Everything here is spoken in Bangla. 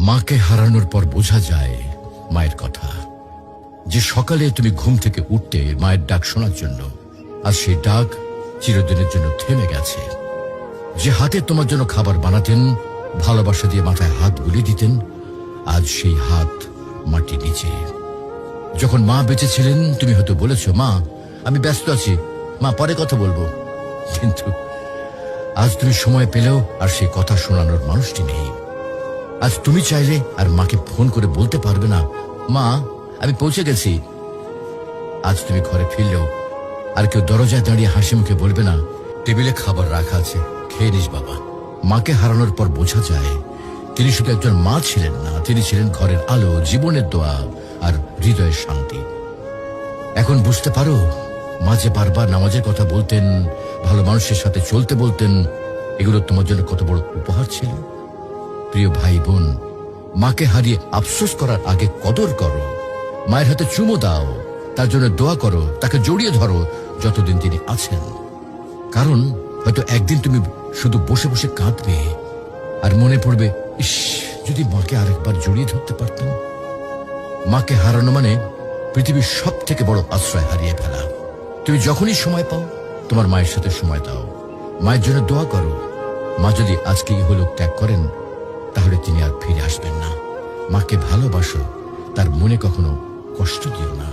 মাকে হারানোর পর বোঝা যায় মায়ের কথা। যে সকালে তুমি ঘুম থেকে উঠতে মায়ের ডাক শোনার জন্য, আর সেই ডাক চিরদিনের জন্য থেমে গেছে। যে হাতে তোমার জন্য খাবার বানাতেন, ভালোবাসা দিয়ে মাথায় হাত বুলিয়ে দিতেন, আজ সেই হাত মাটি নিচে। যখন মা বেঁচে ছিলেন তুমি হয়তো বলেছ, মা আমি ব্যস্ত আছি, মা পরে কথা বলবো। কিন্তু আজ তুমি সময় পেলেও আর সেই কথা শোনানোর মানুষটি নেই। আজ তুমি চাইলে আর মাকে ফোন করে বলতে পারবে না, মা আমি পৌঁছে গেছি। আজ তুমি ঘরে ফিরলেও আর কেউ দরজায় দাঁড়িয়ে হাসি মুখে বলবে না, টেবিলে খাবার রাখা আছে, খেয়ে নিস বাবা। মাকে হারানোর পর বোঝা যায় তিনি শুধু একজন মা ছিলেন না, তিনি ছিলেন ঘরের আলো, জীবনের দোয়া আর হৃদয়ের শান্তি। এখন বুঝতে পারো মা যে বারবার নামাজের কথা বলতেন, ভালো মানুষের সাথে চলতে বলতেন, এগুলো তোমার জন্য কত বড় উপহার ছিল। প্রিয় ভাই বোন, মাকে হারিয়ে আফসোস করার আগে কদর করো। মায়ের হাতে চুমো দাও, তার জন্য দোয়া করো, তাকে জড়িয়ে ধরো যতদিন তিনি আছেন। কারণ হয়তো একদিন তুমি শুধু বসে বসে কাঁদবে আর মনে পড়বে, ইস যদি মাকে আরেকবার জড়িয়ে ধরতে পারতাম। মাকে হারানো মানে পৃথিবীর সব থেকে বড় আশ্রয় হারিয়ে ফেলা। তুমি যখনই সময় পাও তোমার মায়ের সাথে সময় দাও, মায়ের জন্য দোয়া করো। মা যদি আজকে ইহলোক ত্যাগ করেন তাহলে তিনি আর ফিরে আসবেন না। মাকে ভালোবাসো, তার মনে কখনো কষ্ট দিও না।